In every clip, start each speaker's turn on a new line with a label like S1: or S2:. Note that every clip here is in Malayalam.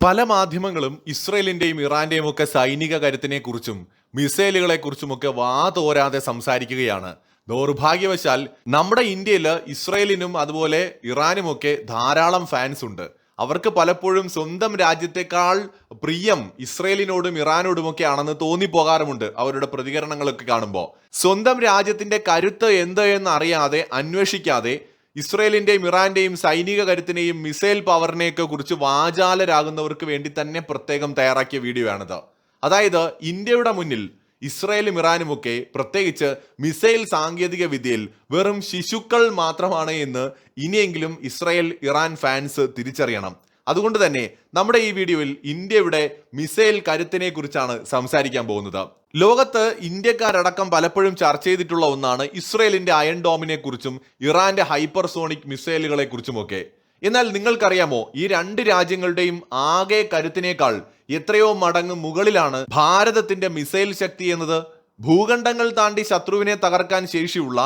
S1: പല മാധ്യമങ്ങളും ഇസ്രയേലിന്റെയും ഇറാന്റെയും ഒക്കെ സൈനിക കരുത്തിനെക്കുറിച്ചും മിസൈലുകളെക്കുറിച്ചുമൊക്കെ വാതോരാതെ സംസാരിക്കുകയാണ്. ദൗർഭാഗ്യവശാൽ നമ്മുടെ ഇന്ത്യയിൽ ഇസ്രയേലിനും അതുപോലെ ഇറാനുമൊക്കെ ധാരാളം ഫാൻസ് ഉണ്ട്. അവർക്ക് പലപ്പോഴും സ്വന്തം രാജ്യത്തെക്കാൾ പ്രിയം ഇസ്രയേലിനോടും ഇറാനോടുമൊക്കെ ആണെന്ന് തോന്നിപ്പോകാറുമുണ്ട് അവരുടെ പ്രതികരണങ്ങളൊക്കെ കാണുമ്പോൾ. സ്വന്തം രാജ്യത്തിന്റെ കരുത്ത് എന്ത് എന്ന് അറിയാതെ അന്വേഷിക്കാതെ ഇസ്രയേലിന്റെയും ഇറാന്റെയും സൈനിക കരുത്തിനെയും മിസൈൽ പവറിനെയൊക്കെ കുറിച്ച് വാചാലരാകുന്നവർക്ക് വേണ്ടി തന്നെ പ്രത്യേകം തയ്യാറാക്കിയ വീഡിയോ ആണിത്. അതായത് ഇന്ത്യയുടെ മുന്നിൽ ഇസ്രയേലും ഇറാനുമൊക്കെ പ്രത്യേകിച്ച് മിസൈൽ സാങ്കേതിക വിദ്യയിൽ വെറും ശിശുക്കൾ മാത്രമാണ് എന്ന് ഇനിയെങ്കിലും ഇസ്രയേൽ ഇറാൻ ഫാൻസ് തിരിച്ചറിയണം. അതുകൊണ്ട് തന്നെ നമ്മുടെ ഈ വീഡിയോയിൽ ഇന്ത്യയുടെ മിസൈൽ കരുത്തിനെ കുറിച്ചാണ് സംസാരിക്കാൻ പോകുന്നത്. ലോകത്ത് ഇന്ത്യക്കാരടക്കം പലപ്പോഴും ചർച്ച ചെയ്തിട്ടുള്ള ഒന്നാണ് ഇസ്രയേലിന്റെ അയൺ ഡോമിനെ കുറിച്ചും ഇറാന്റെ ഹൈപ്പർസോണിക് മിസൈലുകളെ കുറിച്ചുമൊക്കെ. എന്നാൽ നിങ്ങൾക്കറിയാമോ, ഈ രണ്ട് രാജ്യങ്ങളുടെയും ആകെ കരുത്തിനേക്കാൾ എത്രയോ മടങ്ങ് മുകളിലാണ് ഭാരതത്തിന്റെ മിസൈൽ ശക്തി എന്നത്. ഭൂഖണ്ഡങ്ങൾ താണ്ടി ശത്രുവിനെ തകർക്കാൻ ശേഷിയുള്ള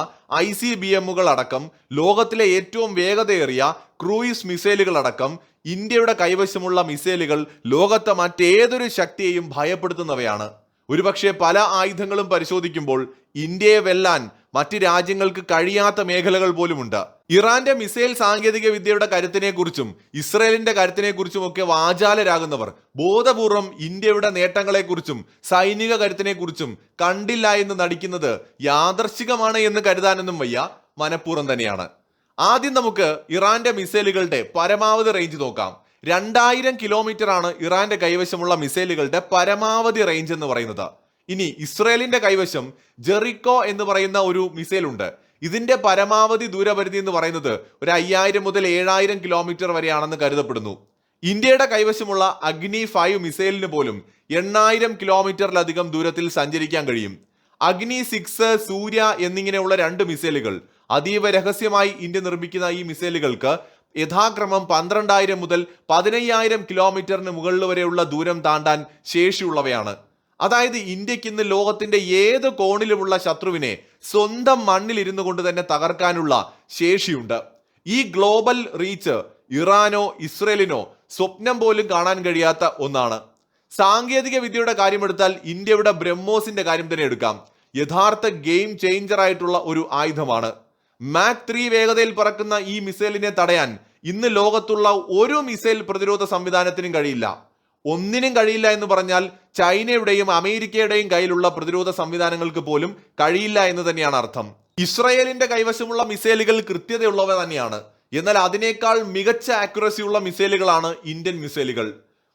S1: ICBM-കൾ അടക്കം ലോകത്തിലെ ഏറ്റവും വേഗതയേറിയ ക്രൂയിസ് മിസൈലുകൾ അടക്കം ഇന്ത്യയുടെ കൈവശമുള്ള മിസൈലുകൾ ലോകത്തെ മറ്റേതൊരു ശക്തിയെയും ഭയപ്പെടുത്തുന്നവയാണ്. ഒരുപക്ഷെ പല ആയുധങ്ങളും പരിശോധിക്കുമ്പോൾ ഇന്ത്യയെ വെല്ലാൻ മറ്റ് രാജ്യങ്ങൾക്ക് കഴിയാത്ത മേഖലകൾ പോലുമുണ്ട്. ഇറാന്റെ മിസൈൽ സാങ്കേതിക വിദ്യയുടെ കരുത്തിനെ കുറിച്ചും ഇസ്രയേലിന്റെ കരുത്തിനെ കുറിച്ചും ഒക്കെ വാചാലരാകുന്നവർ ബോധപൂർവം ഇന്ത്യയുടെ നേട്ടങ്ങളെക്കുറിച്ചും സൈനിക കരുത്തിനെ കുറിച്ചും കണ്ടില്ല എന്ന് നടിക്കുന്നത് യാദർശികമാണ് എന്ന് കരുതാനൊന്നും വയ്യ, മനഃപൂർവ്വം തന്നെയാണ്. ആദ്യം നമുക്ക് ഇറാന്റെ മിസൈലുകളുടെ പരമാവധി റേഞ്ച് നോക്കാം. 2000 കിലോമീറ്റർ ആണ് ഇറാന്റെ കൈവശമുള്ള മിസൈലുകളുടെ പരമാവധി റേഞ്ച് എന്ന് പറയുന്നത്. ഇനി ഇസ്രയേലിന്റെ കൈവശം ജെറിക്കോ എന്ന് പറയുന്ന ഒരു മിസൈൽ ഉണ്ട്. ഇതിന്റെ പരമാവധി ദൂരപരിധി എന്ന് പറയുന്നത് ഒരു 5000 മുതൽ 7000 കിലോമീറ്റർ വരെയാണെന്ന് കരുതപ്പെടുന്നു. ഇന്ത്യയുടെ കൈവശമുള്ള അഗ്നി 5 മിസൈലിന് പോലും 8000 കിലോമീറ്ററിലധികം ദൂരത്തിൽ സഞ്ചരിക്കാൻ കഴിയും. അഗ്നി 6, സൂര്യ എന്നിങ്ങനെയുള്ള 2 മിസൈലുകൾ അതീവ രഹസ്യമായി ഇന്ത്യ നിർമ്മിക്കുന്ന ഈ മിസൈലുകൾക്ക് യഥാക്രമം 12000 മുതൽ 15000 കിലോമീറ്ററിന് മുകളിൽ വരെയുള്ള ദൂരം താണ്ടാൻ ശേഷിയുള്ളവയാണ്. അതായത് ഇന്ത്യക്ക് ഇന്ന് ലോകത്തിന്റെ ഏത് കോണിലുമുള്ള ശത്രുവിനെ സ്വന്തം മണ്ണിൽ ഇരുന്നു കൊണ്ട് തന്നെ തകർക്കാനുള്ള ശേഷിയുണ്ട്. ഈ ഗ്ലോബൽ റീച്ച് ഇറാനോ ഇസ്രയേലിനോ സ്വപ്നം പോലും കാണാൻ കഴിയാത്ത ഒന്നാണ്. സാങ്കേതിക വിദ്യയുടെ കാര്യമെടുത്താൽ ഇന്ത്യയുടെ ബ്രഹ്മോസിന്റെ കാര്യം തന്നെ എടുക്കാം. യഥാർത്ഥ ഗെയിം ചേഞ്ചർ ആയിട്ടുള്ള ഒരു ആയുധമാണ്. മാക് 3 വേഗതയിൽ പറക്കുന്ന ഈ മിസൈലിനെ തടയാൻ ഇന്ന് ലോകത്തുള്ള ഒരു മിസൈൽ പ്രതിരോധ സംവിധാനത്തിനും കഴിയില്ല. ഒന്നിനും കഴിയില്ല എന്ന് പറഞ്ഞാൽ ചൈനയുടെയും അമേരിക്കയുടെയും കയ്യിലുള്ള പ്രതിരോധ സംവിധാനങ്ങൾക്ക് പോലും കഴിയില്ല എന്ന് തന്നെയാണ് അർത്ഥം. ഇസ്രയേലിന്റെ കൈവശമുള്ള മിസൈലുകൾ കൃത്യതയുള്ളവ തന്നെയാണ്. എന്നാൽ അതിനേക്കാൾ മികച്ച ആക്യുറസിയുള്ള മിസൈലുകളാണ് ഇന്ത്യൻ മിസൈലുകൾ.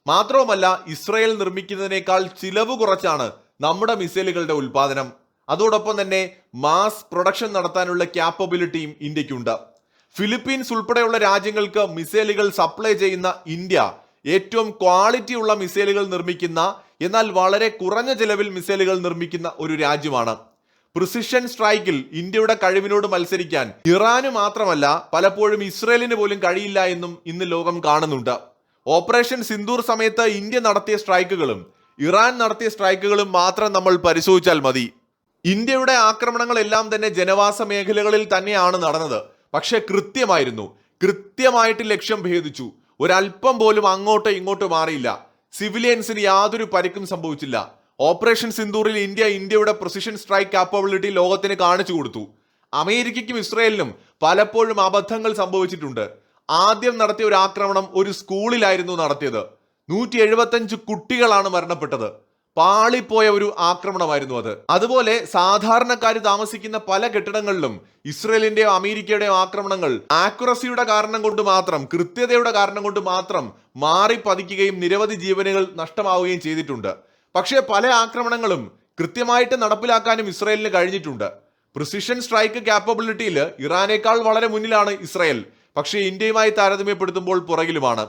S1: മാത്രവുമല്ല, ഇസ്രയേൽ നിർമ്മിക്കുന്നതിനേക്കാൾ ചിലവ് കുറച്ചാണ് നമ്മുടെ മിസൈലുകളുടെ ഉൽപാദനം. അതോടൊപ്പം തന്നെ മാസ് പ്രൊഡക്ഷൻ നടത്താനുള്ള ക്യാപ്പബിലിറ്റിയും ഇന്ത്യക്കുണ്ട്. ഫിലിപ്പീൻസ് ഉൾപ്പെടെയുള്ള രാജ്യങ്ങൾക്ക് മിസൈലുകൾ സപ്ലൈ ചെയ്യുന്ന ഇന്ത്യ ഏറ്റവും ക്വാളിറ്റി ഉള്ള മിസൈലുകൾ നിർമ്മിക്കുന്ന, എന്നാൽ വളരെ കുറഞ്ഞ ചെലവിൽ മിസൈലുകൾ നിർമ്മിക്കുന്ന ഒരു രാജ്യമാണ്. പ്രിസിഷൻ സ്ട്രൈക്കിൽ ഇന്ത്യയുടെ കഴിവിനോട് മത്സരിക്കാൻ ഇറാന് മാത്രമല്ല പലപ്പോഴും ഇസ്രയേലിന് പോലും കഴിയില്ല എന്നും ഇന്ന് ലോകം കാണുന്നുണ്ട്. ഓപ്പറേഷൻ സിന്ദൂർ സമയത്ത് ഇന്ത്യ നടത്തിയ സ്ട്രൈക്കുകളും ഇറാൻ നടത്തിയ സ്ട്രൈക്കുകളും മാത്രം നമ്മൾ പരിശോധിച്ചാൽ മതി. ഇന്ത്യയുടെ ആക്രമണങ്ങളെല്ലാം തന്നെ ജനവാസ മേഖലകളിൽ തന്നെയാണ് നടന്നത്. പക്ഷെ കൃത്യമായിട്ട് ലക്ഷ്യം ഭേദിച്ചു. ഒരല്പം പോലും അങ്ങോട്ടോ ഇങ്ങോട്ടോ മാറിയില്ല. സിവിലിയൻസിന് യാതൊരു പരിക്കും സംഭവിച്ചില്ല. ഓപ്പറേഷൻ സിന്ദൂറിൽ ഇന്ത്യയുടെ പ്രിസിഷൻ സ്ട്രൈക്ക് കാപ്പബിലിറ്റി ലോകത്തിന് കാണിച്ചു കൊടുത്തു. അമേരിക്കയ്ക്കും ഇസ്രയേലിനും പലപ്പോഴും അബദ്ധങ്ങൾ സംഭവിച്ചിട്ടുണ്ട്. ആദ്യം നടത്തിയ ഒരു ആക്രമണം ഒരു സ്കൂളിലായിരുന്നു നടത്തിയത്. 175 കുട്ടികളാണ് മരണപ്പെട്ടത്. പാളിപ്പോയ ഒരു ആക്രമണമായിരുന്നു അത്. അതുപോലെ സാധാരണക്കാർ താമസിക്കുന്ന പല കെട്ടിടങ്ങളിലും ഇസ്രയേലിന്റെയോ അമേരിക്കയുടെയോ ആക്രമണങ്ങൾ ആക്യുറസിയുടെ കാരണം കൊണ്ട് മാത്രം, കൃത്യതയുടെ കാരണം കൊണ്ട് മാത്രം മാറി പതിക്കുകയും നിരവധി ജീവനുകൾ നഷ്ടമാവുകയും ചെയ്തിട്ടുണ്ട്. പക്ഷേ പല ആക്രമണങ്ങളും കൃത്യമായിട്ട് നടപ്പിലാക്കാനും ഇസ്രയേലിന് കഴിഞ്ഞിട്ടുണ്ട്. പ്രിസിഷൻ സ്ട്രൈക്ക് കാപ്പബിലിറ്റിയിൽ ഇറാനേക്കാൾ വളരെ മുന്നിലാണ് ഇസ്രയേൽ. പക്ഷേ ഇന്ത്യയുമായി താരതമ്യപ്പെടുത്തുമ്പോൾ പുറകിലുമാണ്.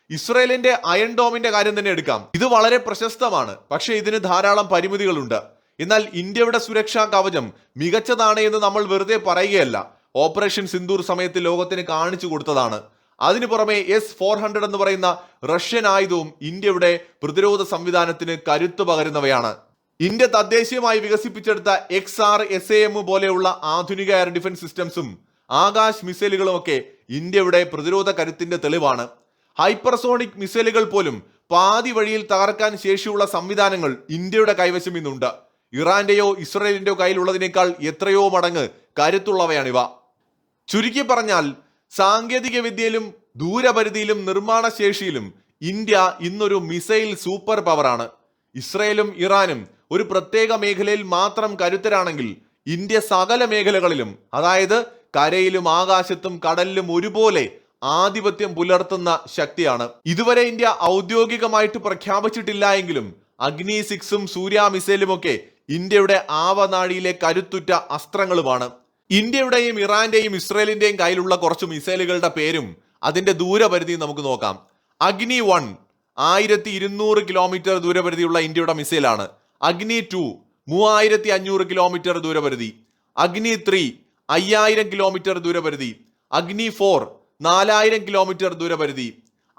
S1: ഇസ്രയേലിന്റെ അയൺ ഡോമിന്റെ കാര്യം തന്നെ എടുക്കാം. ഇത് വളരെ പ്രശസ്തമാണ്. പക്ഷേ ഇതിന് ധാരാളം പരിമിതികളുണ്ട്. എന്നാൽ ഇന്ത്യയുടെ സുരക്ഷാ കവചം മികച്ചതാണ് എന്ന് നമ്മൾ വെറുതെ പറയുകയല്ല. ഓപ്പറേഷൻ സിന്ദൂർ സമയത്ത് ലോകത്തിന് കാണിച്ചു കൊടുത്തതാണ്. അതിനു പുറമെ S-400 എന്ന് പറയുന്ന റഷ്യൻ ആയുധവും ഇന്ത്യയുടെ പ്രതിരോധ സംവിധാനത്തിന് കരുത്തു പകരുന്നവയാണ്. ഇന്ത്യ തദ്ദേശീയമായി വികസിപ്പിച്ചെടുത്ത XR/SAM പോലെയുള്ള ആധുനിക എയർ ഡിഫൻസ് സിസ്റ്റംസും ആകാശ് മിസൈലുകളുമൊക്കെ ഇന്ത്യയുടെ പ്രതിരോധ കരുത്തിന്റെ തെളിവാണ്. ഹൈപ്പർസോണിക് മിസൈലുകൾ പോലും പാതി വഴിയിൽ തകർക്കാൻ ശേഷിയുള്ള സംവിധാനങ്ങൾ ഇന്ത്യയുടെ കൈവശം ഇന്നുണ്ട്. ഇറാന്റെയോ ഇസ്രയേലിന്റെയോ കയ്യിലുള്ളതിനേക്കാൾ എത്രയോ മടങ്ങ് കരുത്തുള്ളവയാണിവ. ചുരുക്കി പറഞ്ഞാൽ സാങ്കേതിക വിദ്യയിലും ദൂരപരിധിയിലും നിർമ്മാണ ശേഷിയിലും ഇന്ത്യ ഇന്നൊരു മിസൈൽ സൂപ്പർ പവറാണ്. ഇസ്രയേലും ഇറാനും ഒരു പ്രത്യേക മേഖലയിൽ മാത്രം കരുത്തരാണെങ്കിൽ ഇന്ത്യ സകല മേഖലകളിലും, അതായത് കരയിലും ആകാശത്തും കടലിലും ഒരുപോലെ ആധിപത്യം പുലർത്തുന്ന ശക്തിയാണ്. ഇതുവരെ ഇന്ത്യ ഔദ്യോഗികമായിട്ട് പ്രഖ്യാപിച്ചിട്ടില്ല എങ്കിലും അഗ്നി 6ഉം സൂര്യ മിസൈലും ഒക്കെ ഇന്ത്യയുടെ ആവനാഴിയിലെ കരുത്തുറ്റ അസ്ത്രങ്ങളുമാണ്. ഇന്ത്യയുടെയും ഇറാന്റെയും ഇസ്രയേലിന്റെയും കയ്യിലുള്ള കുറച്ച് മിസൈലുകളുടെ പേരും അതിന്റെ ദൂരപരിധിയും നമുക്ക് നോക്കാം. അഗ്നി 1 1200 കിലോമീറ്റർ ദൂരപരിധിയുള്ള ഇന്ത്യയുടെ മിസൈലാണ്. അഗ്നി 2 3500 കിലോമീറ്റർ ദൂരപരിധി. അഗ്നി 3 5000 കിലോമീറ്റർ ദൂരപരിധി. അഗ്നി 4 4000 കിലോമീറ്റർ ദൂരപരിധി.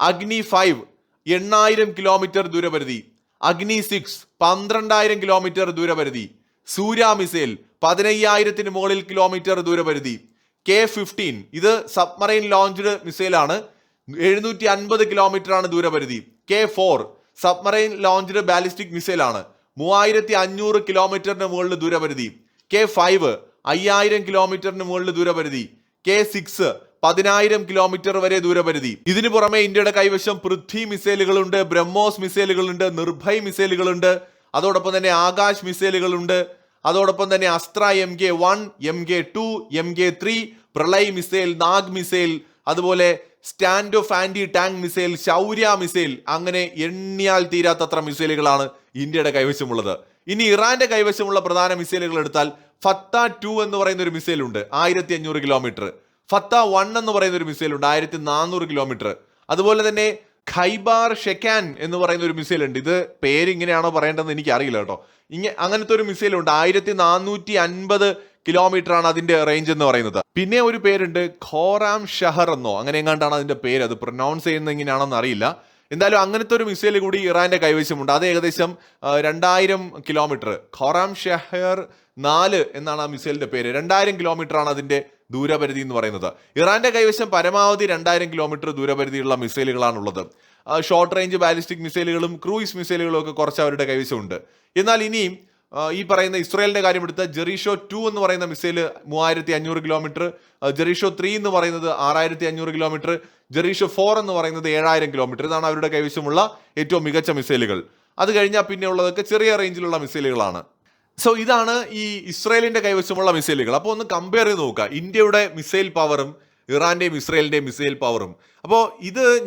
S1: അഗ്നി 5 8000 കിലോമീറ്റർ ദൂരപരിധി. അഗ്നി 6 12000 കിലോമീറ്റർ ദൂരപരിധി. സൂര്യ മിസൈൽ 15000 മുകളിൽ കിലോമീറ്റർ ദൂരപരിധി. K-15 ഇത് സബ്മറൈൻ ലോഞ്ച്ഡ് മിസൈലാണ്. 750 കിലോമീറ്റർ ആണ് ദൂരപരിധി. K-4 സബ്മറൈൻ ലോഞ്ച്ഡ് ബാലിസ്റ്റിക് മിസൈലാണ്. 3500 കിലോമീറ്ററിന് മുകളിൽ ദൂരപരിധി. K-5 5000 കിലോമീറ്ററിന് മുകളിൽ ദൂരപരിധി. K-6 10000 കിലോമീറ്റർ വരെ ദൂരപരിധി. ഇതിനു പുറമെ ഇന്ത്യയുടെ കൈവശം പൃഥ്വി മിസൈലുകളുണ്ട്, ബ്രഹ്മോസ് മിസൈലുകളുണ്ട്, നിർഭയ് മിസൈലുകളുണ്ട്, അതോടൊപ്പം തന്നെ ആകാശ് മിസൈലുകളുണ്ട്, അതോടൊപ്പം തന്നെ Astra MK-1, MK-2, MK-3, Pralay missile, Nag missile, അതുപോലെ stand off anti tank missile, Shaurya missile, അങ്ങനെ എണ്ണിയാൽ തീരാത്തത്ര മിസൈലുകളാണ് ഇന്ത്യയുടെ കൈവശമുള്ളത്. ഇനി ഇറാന്റെ കൈവശമുള്ള പ്രധാന മിസൈലുകൾ എടുത്താൽ ഫത്ത 2 എന്ന് പറയുന്ന ഒരു മിസൈൽ ഉണ്ട്, 1500 കിലോമീറ്റർ. ഫത്ത 1 എന്ന് പറയുന്ന ഒരു മിസൈൽ ഉണ്ട്, 1400 കിലോമീറ്റർ. അതുപോലെ തന്നെ ഖൈബാർ ഷെക്കാൻ എന്ന് പറയുന്ന ഒരു മിസൈൽ ഉണ്ട്. ഇത് പേര് ഇങ്ങനെയാണോ പറയേണ്ടതെന്ന് എനിക്ക് അറിയില്ല കേട്ടോ. അങ്ങനത്തെ ഒരു മിസൈൽ ഉണ്ട്, 1450 കിലോമീറ്റർ ആണ് അതിന്റെ റേഞ്ച് എന്ന് പറയുന്നത്. പിന്നെ ഒരു പേരുണ്ട് ഖോറാം ഷഹർ എന്നോ അങ്ങനെ എങ്ങാണ്ടാണ് അതിന്റെ പേര്, അത് പ്രൊനൗൺസ് ചെയ്യുന്നത് എങ്ങനെയാണെന്ന് അറിയില്ല. എന്തായാലും അങ്ങനത്തെ ഒരു മിസൈൽ കൂടി ഇറാന്റെ കൈവശമുണ്ട്. അത് ഏകദേശം 2000 കിലോമീറ്റർ. ഖോറാം ഷഹർ 4 എന്നാണ് ആ മിസൈലിന്റെ പേര്. 2000 കിലോമീറ്റർ ആണ് അതിന്റെ ദൂരപരിധി എന്ന് പറയുന്നത്. ഇറാന്റെ കൈവശം പരമാവധി 2000 കിലോമീറ്റർ ദൂരപരിധിയുള്ള മിസൈലുകളാണുള്ളത്. ഷോർട്ട് റേഞ്ച് ബാലിസ്റ്റിക് മിസൈലുകളും ക്രൂയിസ് മിസൈലുകളും ഒക്കെ കുറച്ച് അവരുടെ കൈവശമുണ്ട്. എന്നാൽ ഇനിയും ഈ പറയുന്ന ഇസ്രായേലിന്റെ കാര്യം എടുത്ത ജെറീഷോ 2 എന്ന് പറയുന്ന മിസൈൽ 3500 കിലോമീറ്റർ, ജെറീഷോ 3 എന്ന് പറയുന്നത് 6500 കിലോമീറ്റർ, ജെറീഷോ 4 എന്ന് പറയുന്നത് 7000 കിലോമീറ്റർ. ഇതാണ് അവരുടെ കൈവശമുള്ള ഏറ്റവും മികച്ച മിസൈലുകൾ. അത് കഴിഞ്ഞാൽ പിന്നെ ഉള്ളതൊക്കെ ചെറിയ റേഞ്ചിലുള്ള മിസൈലുകളാണ്. സോ ഇതാണ് ഈ ഇസ്രായേലിന്റെ കൈവശമുള്ള മിസൈലുകൾ. അപ്പോൾ ഒന്ന് കമ്പയർ ചെയ്ത് നോക്കുക ഇന്ത്യയുടെ മിസൈൽ പവറും ഇറാന്റെയും ഇസ്രായേലിന്റെയും മിസൈൽ പവറും. അപ്പോൾ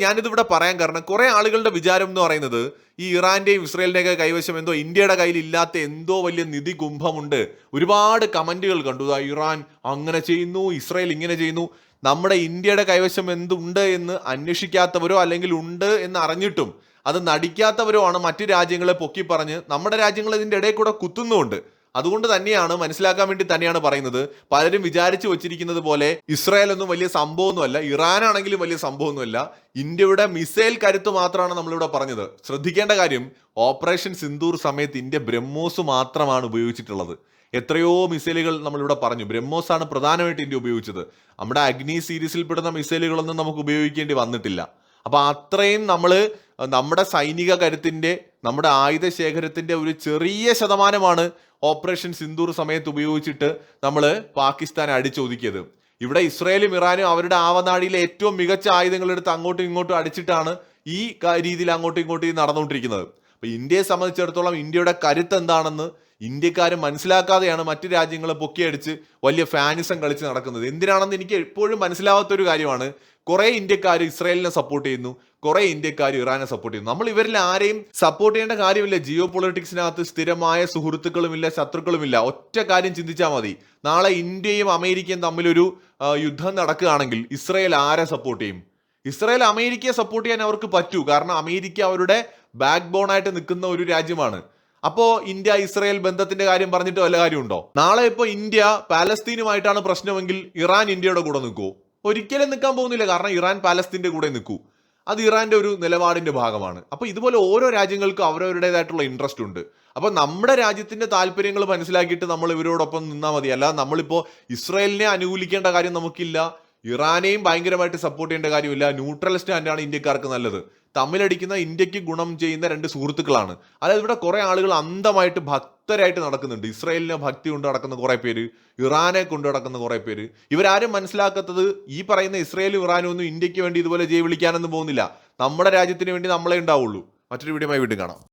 S1: ഞാനിതിവിടെ പറയാൻ കാരണം കുറെ ആളുകളുടെ വിചാരം എന്ന് പറയുന്നത് ഈ ഇറാന്റെയും ഇസ്രായേലിന്റെയൊക്കെ കൈവശം എന്തോ ഇന്ത്യയുടെ കയ്യിൽ ഇല്ലാത്ത എന്തോ വലിയ നിധി കുംഭമുണ്ട്. ഒരുപാട് കമന്റുകൾ കണ്ടു, ഇറാൻ അങ്ങനെ ചെയ്യുന്നു, ഇസ്രായേൽ ഇങ്ങനെ ചെയ്യുന്നു. നമ്മുടെ ഇന്ത്യയുടെ കൈവശം എന്തുണ്ട് എന്ന് അന്വേഷിക്കാത്തവരോ അല്ലെങ്കിൽ ഉണ്ട് എന്ന് അറിഞ്ഞിട്ടും അത് നടിക്കാത്തവരോ ആണ് മറ്റു രാജ്യങ്ങളെ പൊക്കി പറഞ്ഞ് നമ്മുടെ രാജ്യങ്ങൾ ഇതിന്റെ ഇടയിൽ കൂടെ കുത്തുന്നുണ്ട്. അതുകൊണ്ട് തന്നെയാണ്, മനസ്സിലാക്കാൻ വേണ്ടി തന്നെയാണ് പറയുന്നത്. പലരും വിചാരിച്ചു വച്ചിരിക്കുന്നത് പോലെ ഇസ്രായേൽ ഒന്നും വലിയ സംഭവമൊന്നുമല്ല, ഇറാനാണെങ്കിലും വലിയ സംഭവമൊന്നുമല്ല. ഇന്ത്യയുടെ മിസൈൽ കരുത്ത് മാത്രമാണ് നമ്മളിവിടെ പറഞ്ഞത്. ശ്രദ്ധിക്കേണ്ട കാര്യം, ഓപ്പറേഷൻ സിന്ദൂർ സമയത്ത് ഇന്ത്യ ബ്രഹ്മോസ് മാത്രമാണ് ഉപയോഗിച്ചിട്ടുള്ളത്. എത്രയോ മിസൈലുകൾ നമ്മളിവിടെ പറഞ്ഞു, ബ്രഹ്മോസ് ആണ് പ്രധാനമായിട്ട് ഇന്ത്യ ഉപയോഗിച്ചത്. നമ്മുടെ അഗ്നി സീരീസിൽ പെടുന്ന മിസൈലുകളൊന്നും നമുക്ക് ഉപയോഗിക്കേണ്ടി വന്നിട്ടില്ല. അപ്പൊ അത്രയും നമ്മുടെ സൈനിക കരുത്തിന്റെ, നമ്മുടെ ആയുധ ശേഖരത്തിന്റെ ഒരു ചെറിയ ശതമാനമാണ് ഓപ്പറേഷൻ സിന്ദൂർ സമയത്ത് ഉപയോഗിച്ചിട്ട് നമ്മൾ പാകിസ്ഥാനെ അടിച്ചൊതുക്കിയത്. ഇവിടെ ഇസ്രായേലും ഇറാനും അവരുടെ ആവനാഴിയിലെ ഏറ്റവും മികച്ച ആയുധങ്ങൾ എടുത്ത് അങ്ങോട്ടും ഇങ്ങോട്ടും അടിച്ചിട്ടാണ് ഈ രീതിയിൽ അങ്ങോട്ടും ഇങ്ങോട്ടും നടന്നുകൊണ്ടിരിക്കുന്നത്. അപ്പൊ ഇന്ത്യയെ സംബന്ധിച്ചിടത്തോളം ഇന്ത്യയുടെ കരുത്ത് എന്താണെന്ന് ഇന്ത്യക്കാരും മനസ്സിലാക്കാതെയാണ് മറ്റു രാജ്യങ്ങളെ പൊക്കിയടിച്ച് വലിയ ഫാനിസം കളിച്ച് നടക്കുന്നത്. എന്തിനാണെന്ന് എനിക്ക് എപ്പോഴും മനസ്സിലാവാത്തൊരു കാര്യമാണ്. കുറെ ഇന്ത്യക്കാർ ഇസ്രായേലിനെ സപ്പോർട്ട് ചെയ്യുന്നു, കുറെ ഇന്ത്യക്കാർ ഇറാനെ സപ്പോർട്ട് ചെയ്യുന്നു. നമ്മൾ ഇവരിൽ ആരെയും സപ്പോർട്ട് ചെയ്യേണ്ട കാര്യമില്ല. ജിയോ പൊളിറ്റിക്സിനകത്ത് സ്ഥിരമായ സുഹൃത്തുക്കളുമില്ല, ശത്രുക്കളുമില്ല. ഒറ്റ കാര്യം ചിന്തിച്ചാൽ മതി, നാളെ ഇന്ത്യയും അമേരിക്കയും തമ്മിലൊരു യുദ്ധം നടക്കുകയാണെങ്കിൽ ഇസ്രായേൽ ആരെ സപ്പോർട്ട് ചെയ്യും? ഇസ്രായേൽ അമേരിക്കയെ സപ്പോർട്ട് ചെയ്യാൻ അവർക്ക് പറ്റൂ, കാരണം അമേരിക്ക അവരുടെ ബാക്ക് ബോൺ ആയിട്ട് നിൽക്കുന്ന ഒരു രാജ്യമാണ്. അപ്പോ ഇന്ത്യ ഇസ്രായേൽ ബന്ധത്തിന്റെ കാര്യം പറഞ്ഞിട്ട് വല്ല കാര്യമുണ്ടോ? നാളെ ഇപ്പോ ഇന്ത്യ പാലസ്തീനുമായിട്ടാണ് പ്രശ്നമെങ്കിൽ ഇറാൻ ഇന്ത്യയുടെ കൂടെ നിൽക്കുമോ? ഒരിക്കലും നിൽക്കാൻ പോകുന്നില്ല. കാരണം ഇറാൻ പാലസ്തീന്റെ കൂടെ നിൽക്കൂ. അത് ഇറാന്റെ ഒരു നിലപാടിന്റെ ഭാഗമാണ്. അപ്പൊ ഇതുപോലെ ഓരോ രാജ്യങ്ങൾക്കും അവരവരുടേതായിട്ടുള്ള ഇൻട്രസ്റ്റ് ഉണ്ട്. അപ്പൊ നമ്മുടെ രാജ്യത്തിന്റെ താല്പര്യങ്ങൾ മനസ്സിലാക്കിയിട്ട് നമ്മൾ ഇവരോടൊപ്പം നിന്നാൽ മതി. അല്ലാതെ നമ്മളിപ്പോ ഇസ്രായേലിനെ അനുകൂലിക്കേണ്ട കാര്യം നമുക്കില്ല, ഇറാനെയും ഭയങ്കരമായിട്ട് സപ്പോർട്ട് ചെയ്യേണ്ട കാര്യമില്ല. ന്യൂട്രൽ സ്റ്റാൻഡാണ് ഇന്ത്യക്കാർക്ക് നല്ലത്. തമ്മിലടിക്കുന്ന ഇന്ത്യക്ക് ഗുണം ചെയ്യുന്ന രണ്ട് സുഹൃത്തുക്കളാണ്. അതായത് ഇവിടെ കുറെ ആളുകൾ അന്ധമായിട്ട് ഭക്തരായിട്ട് നടക്കുന്നുണ്ട്. ഇസ്രായേലിനെ ഭക്തി കൊണ്ട് നടക്കുന്ന കുറെ പേര്, ഇറാനെ കൊണ്ട് നടക്കുന്ന കുറെ പേര്. ഇവരാരും മനസ്സിലാക്കാത്തത് ഈ പറയുന്ന ഇസ്രായേലും ഇറാനും ഒന്നും ഇന്ത്യക്ക് വേണ്ടി ഇതുപോലെ ജയ് വിളിക്കാനൊന്നും പോകുന്നില്ല. നമ്മുടെ രാജ്യത്തിന് വേണ്ടി നമ്മളെ ഉണ്ടാവുള്ളൂ. മറ്റൊരു വീഡിയോയുമായി വീണ്ടും കാണാം.